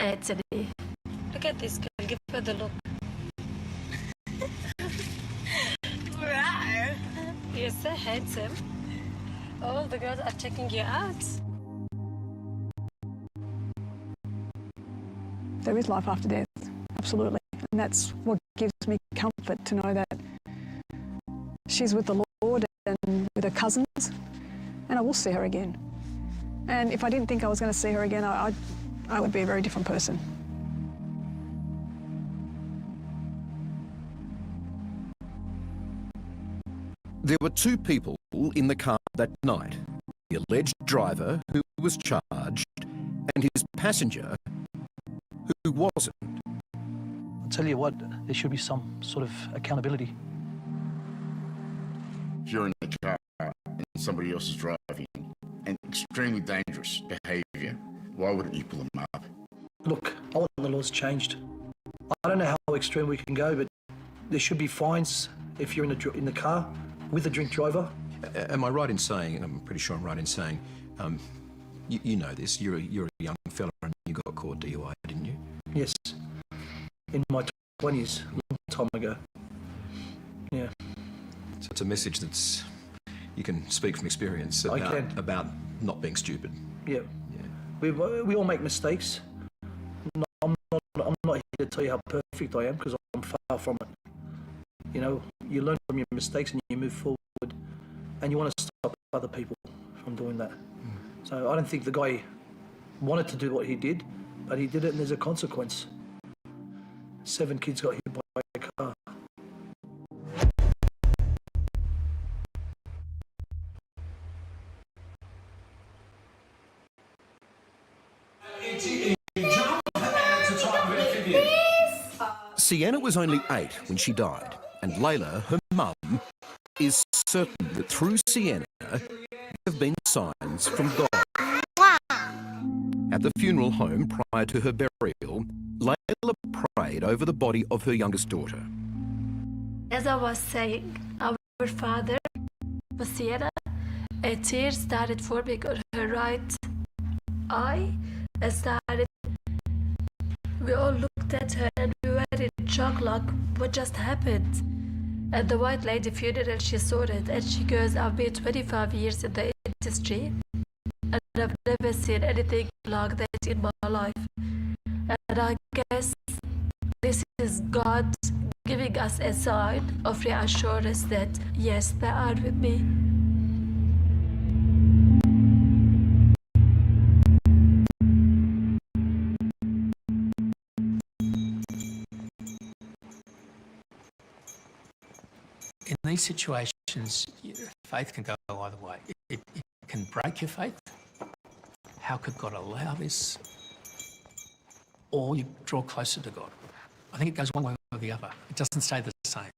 Anthony, look at this girl. Give her the look. You're so handsome. All the girls are checking you out. There is life after death, absolutely. And that's what gives me comfort, to know that she's with the Lord and with her cousins, and I will see her again. And if I didn't think I was going to see her again, I would be a very different person. There were 2 people in the car that night. The alleged driver, who was charged, and his passenger, who wasn't. I'll tell you what, there should be some sort of accountability. If you're in the car and somebody else is driving, and extremely dangerous behaviour, why wouldn't you pull them up? Look, I want the laws changed. I don't know how extreme we can go, but there should be fines if you're in the car with a drink driver. Am I right in saying, I'm pretty sure I'm right in saying, you know this, you're a young fella and you got caught DUI, didn't you? Yes, in my 20s, a long time ago. Yeah. So it's a message that's, you can speak from experience about not being stupid. Yeah. We all make mistakes. I'm not here to tell you how perfect I am, because I'm far from it. You know, you learn from your mistakes and you move forward, and you want to stop other people from doing that. So I don't think the guy wanted to do what he did, but he did it, and there's a consequence. 7 kids got hit by a car. Sienna was only 8 when she died, and Layla, her mum, is certain that through Sienna there have been signs from God. At the funeral home prior to her burial, Layla prayed over the body of her youngest daughter. As I was saying, our father, Sierra, a tear started forming on her right eye. We all looked at her and we were in shock, like, what just happened? At the White Lady funeral, she saw it and she goes, I've been 25 years in the industry and I've never seen anything like that in my life. And I guess this is God giving us a sign of reassurance that, yes, they are with me. In these situations, faith can go either way. It can break your faith. How could God allow this? Or you draw closer to God. I think it goes one way or the other. It doesn't stay the same.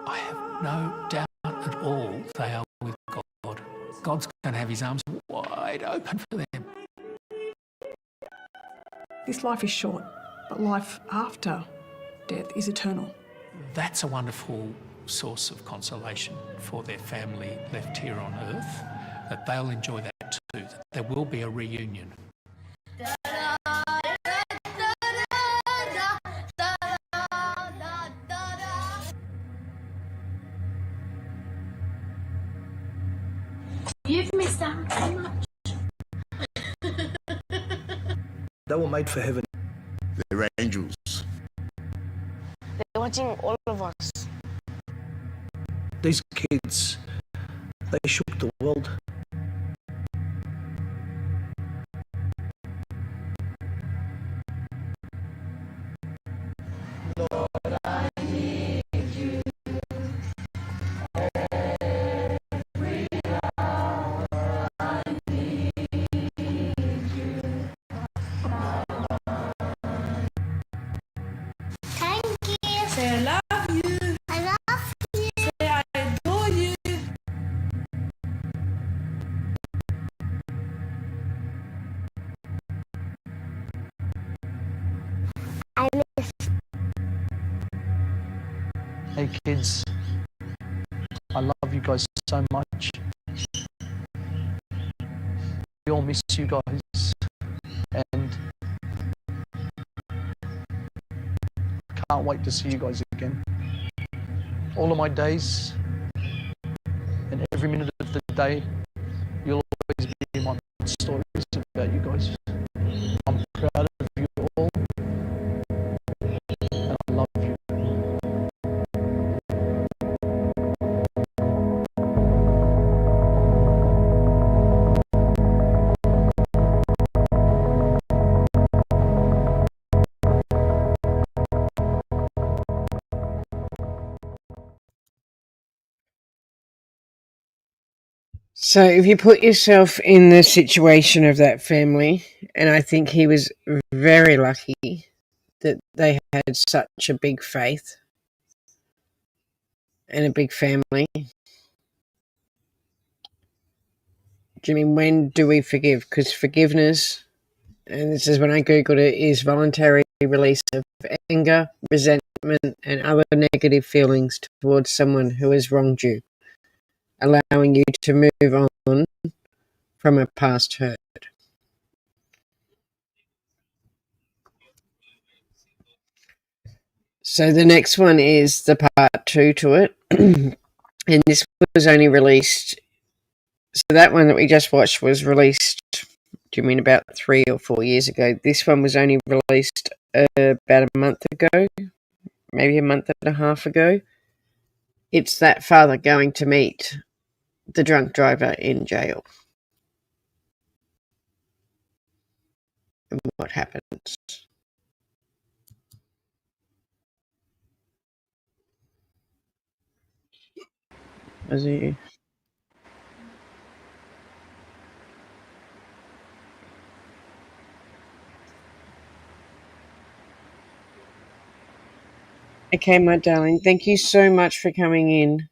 I have no doubt at all they are with God. God's going to have his arms wide open for them. This life is short, but life after death is eternal. That's a wonderful source of consolation for their family left here on earth, that they'll enjoy that too, that there will be a reunion. You've missed out so much. They were made for heaven. They're angels. They're watching all of us. These kids, they shook the world. Lord, I need you. Every hour I need you. Thank you. Say I love you. I love you. Say I adore you. I miss. Hey kids, I love you guys so much. We all miss you guys, and can't wait to see you guys again. All of my days and every minute of the day, you'll always be in my stories about you guys. I'm proud of you all, and I love you. So if you put yourself in the situation of that family, and I think he was very lucky that they had such a big faith and a big family. Do you mean, when do we forgive? Because forgiveness, and this is when I googled it, is voluntary release of anger, resentment, and other negative feelings towards someone who has wronged you, allowing you to move on from a past hurt. So the next one is the part 2 to it. And this was only released, so that one that we just watched was released, do you mean about 3 or 4 years ago? This one was only released about a month ago, maybe a month and a half ago. It's that father going to meet the drunk driver in jail. and what happens. Aussie. Okay, my darling, thank you so much for coming in.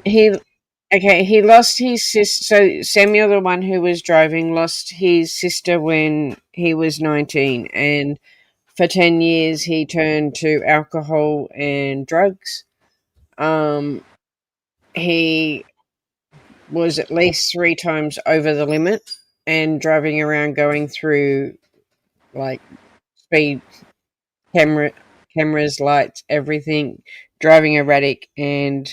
He lost his sister. So Samuel, the one who was driving, lost his sister when he was 19, and for 10 years he turned to alcohol and drugs. He was at least 3 times over the limit and driving around, going through like speed cameras, lights, everything, driving erratic, and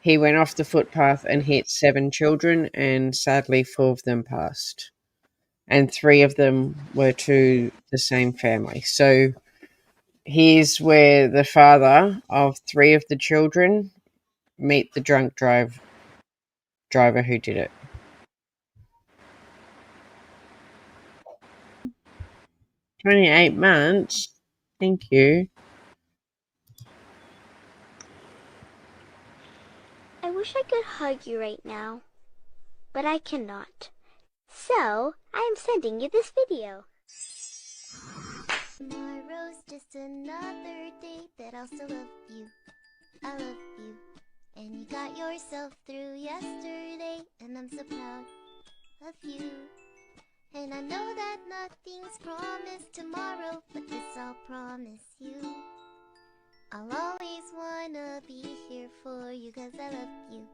he went off the footpath and hit 7 children, and sadly 4 of them passed. And 3 of them were to the same family. So here's where the father of 3 of the children meet the drunk driver who did it. "28 months? Thank you." I wish I could hug you right now, but I cannot. So, I am sending you this video. Tomorrow's just another day that I'll still love you. I love you. And you got yourself through yesterday, and I'm so proud of you. And I know that nothing's promised tomorrow, but this I'll promise you. I'll always wanna be here for you, 'cause I love you.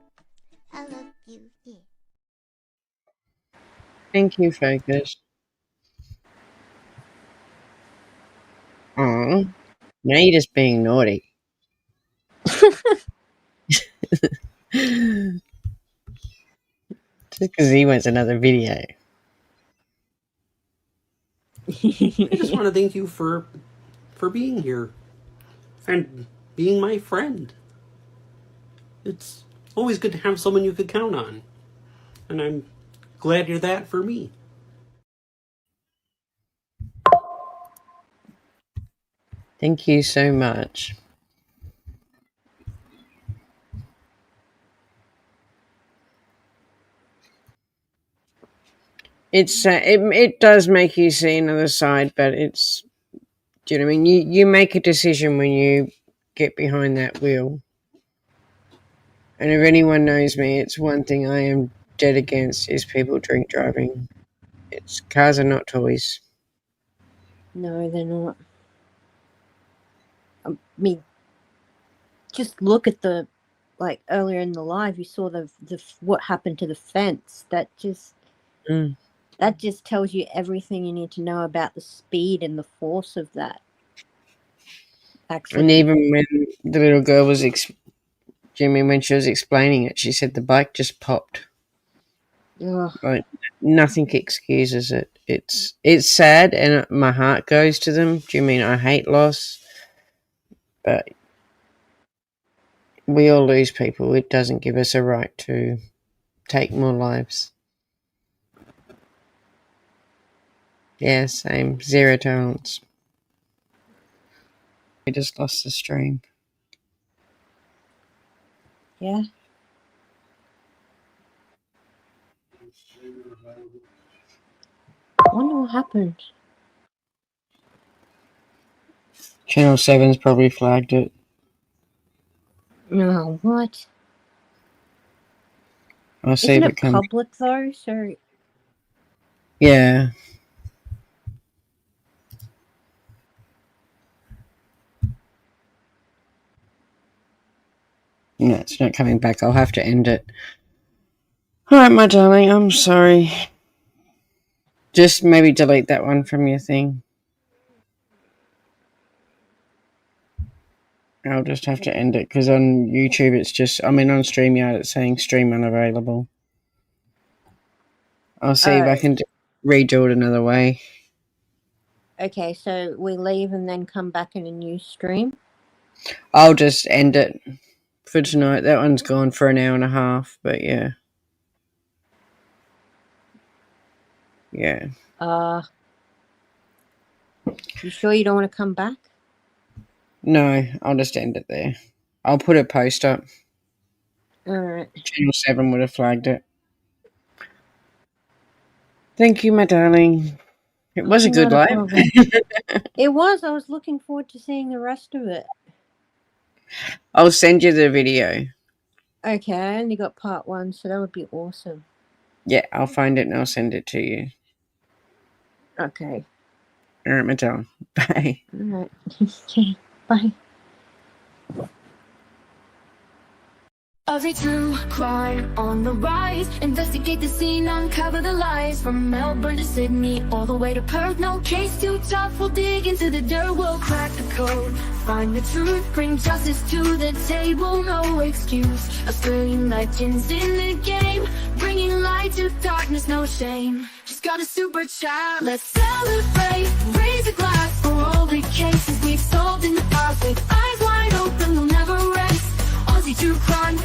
I love you, yeah. Thank you, Focus. Aw. Now you're just being naughty. Just because he wants another video. I just want to thank you for being here and being my friend. It's always good to have someone you could count on, and I'm glad you're that for me. Thank you so much. It's it does make you see another side, but it's, do you know what I mean? You make a decision when you get behind that wheel. And if anyone knows me, it's one thing I am dead against is people drink driving. Cars are not toys. No, they're not. I mean, just look at the, like earlier in the live, you saw the what happened to the fence. That just tells you everything you need to know about the speed and the force of that accident. And even when the little girl was, when she was explaining it, she said the bike just popped. Ugh. Like, nothing excuses it. It's sad, and my heart goes to them. Do you mean I hate loss? But we all lose people. It doesn't give us a right to take more lives. Yeah, same. Zero tolerance. We just lost the stream. Yeah. I wonder what happened. Channel 7's probably flagged it. No, what? I'll see Isn't if it it comes. public though? So Yeah. No, it's not coming back. I'll have to end it. Alright, my darling, I'm sorry. Just maybe delete that one from your thing. I'll just have to end it because on YouTube it's just, on StreamYard it's saying stream unavailable. I'll see if I can redo it another way. okay, so we leave and then come back in a new stream. I'll just end it for tonight. That one's gone for an hour and a half, but yeah. Yeah. You sure you don't want to come back? No, I'll just end it there. I'll put a post up. All right. Channel 7 would have flagged it. Thank you, my darling. It was a good Not a live. problem. It was. I was looking forward to seeing the rest of it. I'll send you the video. Okay, I only got part 1, so that would be awesome. Yeah, I'll find it and I'll send it to you. Okay. All right, my darling. Bye. All right. Okay. Bye. Every true crime on the rise. Investigate the scene, uncover the lies. From Melbourne to Sydney, all the way to Perth. No case too tough, we'll dig into the dirt. We'll crack the code, find the truth, bring justice to the table. No excuse, Australian legends in the game, bringing light to darkness, no shame. She's got a super child, let's celebrate. Raise a glass for all the cases we've solved in the past. With eyes wide open, we'll never rest. Aussie true crime.